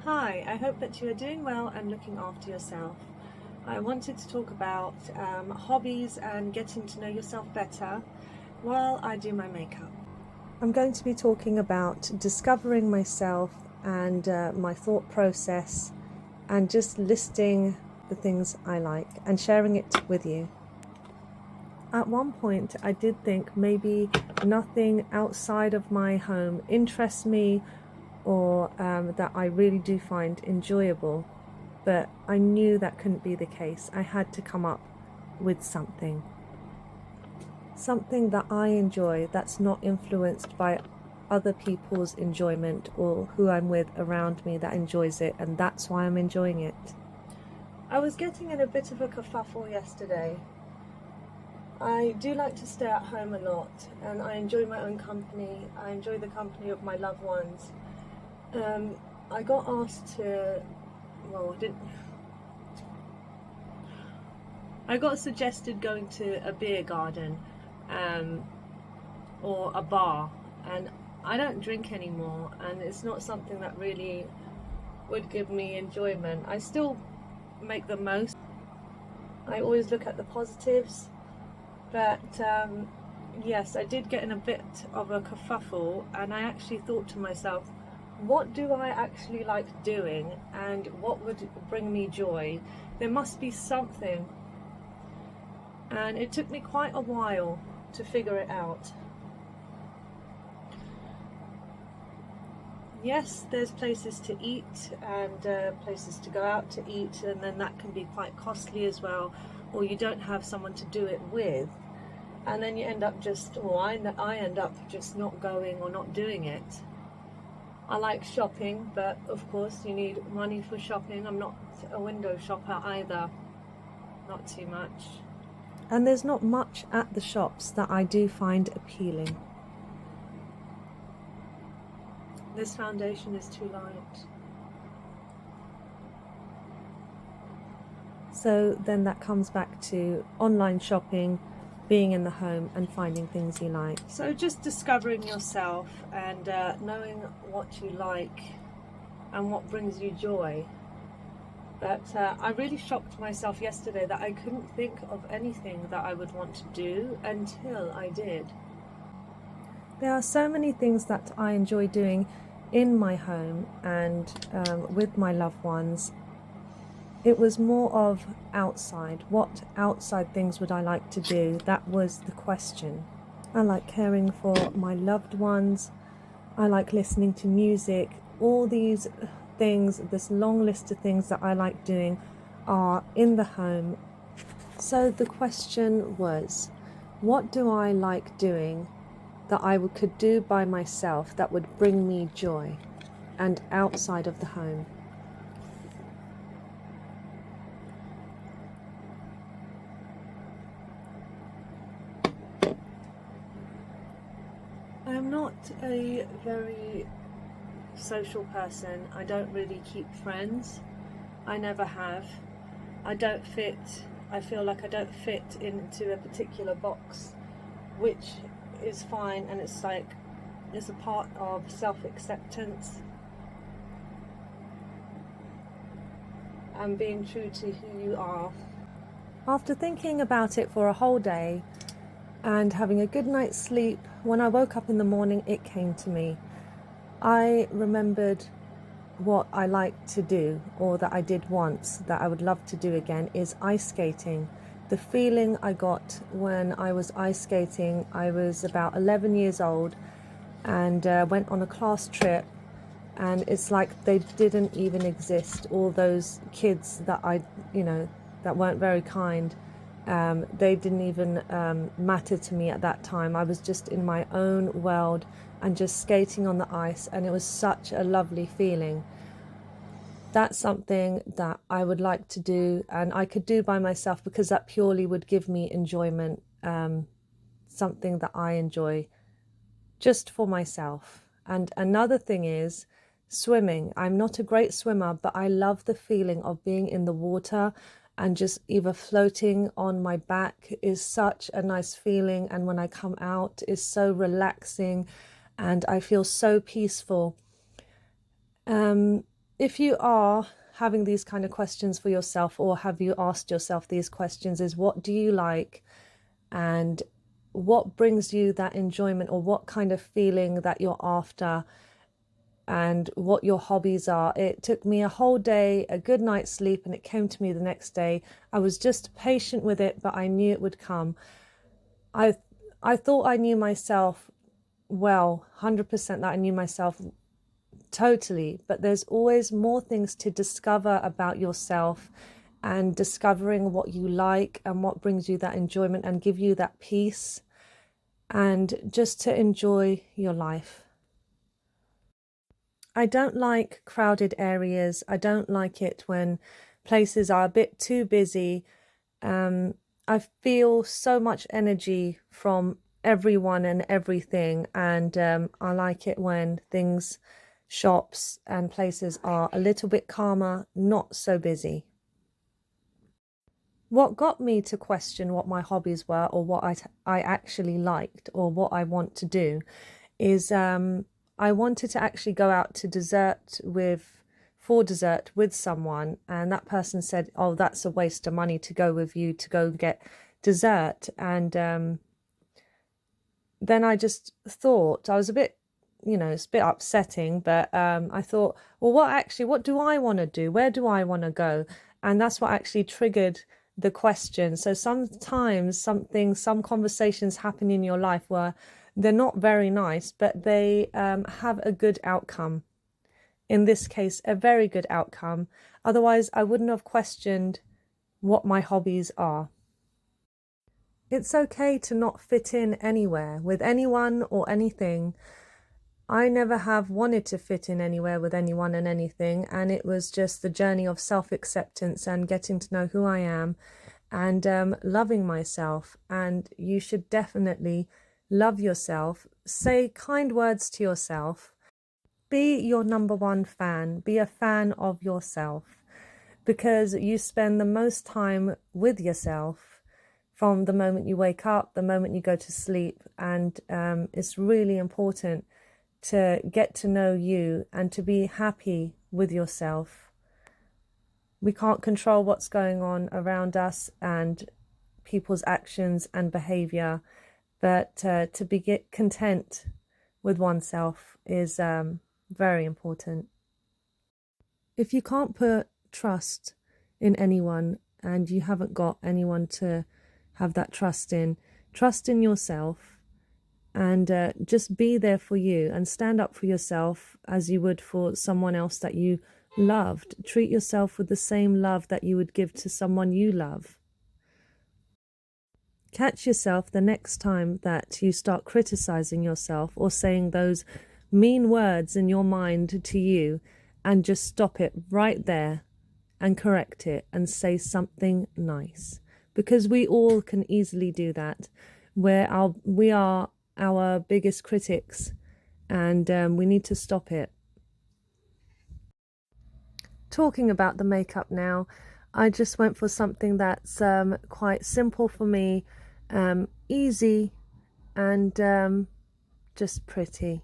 Hi, I hope that you are doing well and looking after yourself. I wanted to talk about hobbies and getting to know yourself better while I do my makeup. I'm going to be talking about discovering myself and my thought process and just listing the things I like and sharing it with you. At one point, I did think maybe nothing outside of my home interests me or that I really do find enjoyable. But I knew that couldn't be the case. I had to come up with something. Something that I enjoy that's not influenced by other people's enjoyment or who I'm with around me that enjoys it, and that's why I'm enjoying it. I was getting in a bit of a kerfuffle yesterday. I do like to stay at home a lot, and I enjoy my own company. I enjoy the company of my loved ones. I got asked to, well, I got suggested going to a beer garden or a bar, and I don't drink anymore, and it's not something that really would give me enjoyment. I still make the most. I always look at the positives, but yes, I did get in a bit of a kerfuffle, and I actually thought to myself, what do I actually like doing, and what would bring me joy? There must be something. And it took me quite a while to figure it out. Yes, there's places to eat and places to go out to eat, and then that can be quite costly as well, or you don't have someone to do it with, and then you end up just, or I end up just not going or not doing it. I like shopping, but of course you need money for shopping. I'm not a window shopper either, not too much. And there's not much at the shops that I do find appealing. This foundation is too light. So then that comes back to online shopping, being in the home and finding things you like. So just discovering yourself and knowing what you like and what brings you joy. But I really shocked myself yesterday that I couldn't think of anything that I would want to do until I did. There are so many things that I enjoy doing in my home and with my loved ones. It was more of outside. What outside things would I like to do? That was the question. I like caring for my loved ones. I like listening to music. All these things, this long list of things that I like doing are in the home. So the question was, what do I like doing that I could do by myself that would bring me joy and outside of the home? I'm not a very social person. I don't really keep friends. I never have. I feel like I don't fit into a particular box, which is fine, and it's a part of self-acceptance and being true to who you are. After thinking about it for a whole day and having a good night's sleep, when I woke up in the morning, it came to me. I remembered what I like to do, or that I did once, that I would love to do again, is ice skating. The feeling I got when I was ice skating, I was about 11 years old and went on a class trip, and it's like they didn't even exist. All those kids that that weren't very kind, they didn't even matter to me at that time. I was just in my own world and just skating on the ice, and it was such a lovely feeling. That's something that I would like to do, and I could do by myself because that purely would give me enjoyment, something that I enjoy just for myself. And another thing is swimming. I'm not a great swimmer, but I love the feeling of being in the water and just either floating on my back is such a nice feeling, and when I come out is so relaxing and I feel so peaceful. if you are having these kind of questions for yourself, or have you asked yourself these questions, is what do you like and what brings you that enjoyment, or what kind of feeling that you're after, and what your hobbies are. It took me a whole day, a good night's sleep, and it came to me the next day. I was just patient with it, but I knew it would come. I thought I knew myself well, 100% that I knew myself totally, but there's always more things to discover about yourself, and discovering what you like and what brings you that enjoyment and give you that peace, and just to enjoy your life. I don't like crowded areas. I don't like it when places are a bit too busy. I feel so much energy from everyone and everything, and I like it when things, shops and places are a little bit calmer, not so busy. What got me to question what my hobbies were, or what I actually liked, or what I want to do, is I wanted to actually go out to for dessert with someone, and that person said, "Oh, that's a waste of money to go with you to go get dessert." And then I just thought, I was a bit, it's a bit upsetting, but I thought, well, what do I want to do? Where do I want to go? And that's what actually triggered the question. So sometimes some conversations happen in your life where they're not very nice, but they have a good outcome. In this case, a very good outcome. Otherwise, I wouldn't have questioned what my hobbies are. It's okay to not fit in anywhere with anyone or anything. I never have wanted to fit in anywhere with anyone and anything, and it was just the journey of self-acceptance and getting to know who I am, and loving myself. And you should definitely love yourself. Say kind words to yourself. Be your number one fan. Be a fan of yourself, because you spend the most time with yourself from the moment you wake up, the moment you go to sleep. And it's really important to get to know you and to be happy with yourself. We can't control what's going on around us and people's actions and behavior, but to be content with oneself is very important. If you can't put trust in anyone, and you haven't got anyone to have that trust in yourself, and just be there for you and stand up for yourself as you would for someone else that you loved. Treat yourself with the same love that you would give to someone you love. Catch yourself the next time that you start criticizing yourself or saying those mean words in your mind to you, and just stop it right there and correct it and say something nice, because we all can easily do that. We are our biggest critics, and we need to stop it. Talking about the makeup now, I just went for something that's quite simple for me, easy, and just pretty.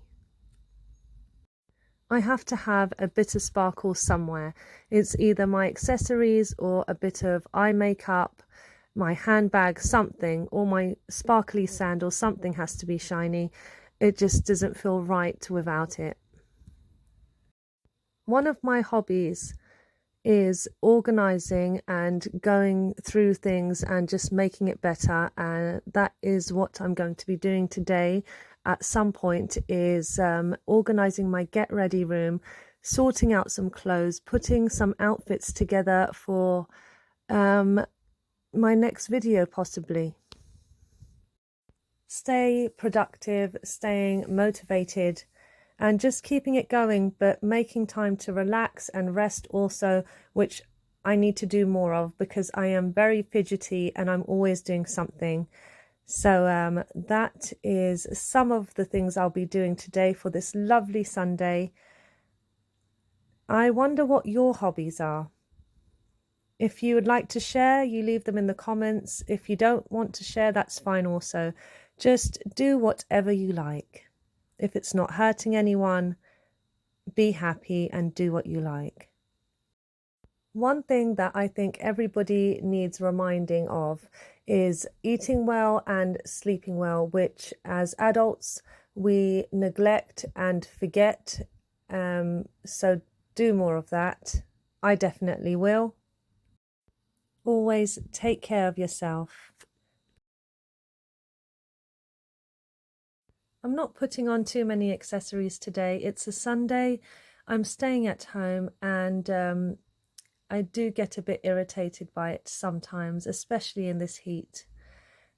I have to have a bit of sparkle somewhere. It's either my accessories or a bit of eye makeup, my handbag, something, or my sparkly sandals. Something has to be shiny. It just doesn't feel right without it. One of my hobbies is organizing and going through things and just making it better, and that is what I'm going to be doing today at some point, is organizing my get ready room, sorting out some clothes, putting some outfits together for my next video possibly. Stay productive, staying motivated, and just keeping it going, but making time to relax and rest also, which I need to do more of, because I am very fidgety and I'm always doing something. So that is some of the things I'll be doing today for this lovely Sunday. I wonder what your hobbies are. If you would like to share, you leave them in the comments. If you don't want to share, that's fine also. Just do whatever you like. If it's not hurting anyone, be happy, and do what you like. One thing that I think everybody needs reminding of is eating well and sleeping well, which as adults we neglect and forget. So do more of that. I definitely will. Always take care of yourself. I'm not putting on too many accessories today. It's a Sunday. I'm staying at home, and I do get a bit irritated by it sometimes, especially in this heat.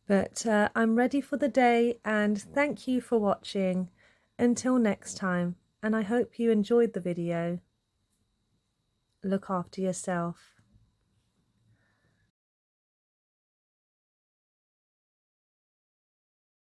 But I'm ready for the day, and thank you for watching. Until next time, and I hope you enjoyed the video. Look after yourself.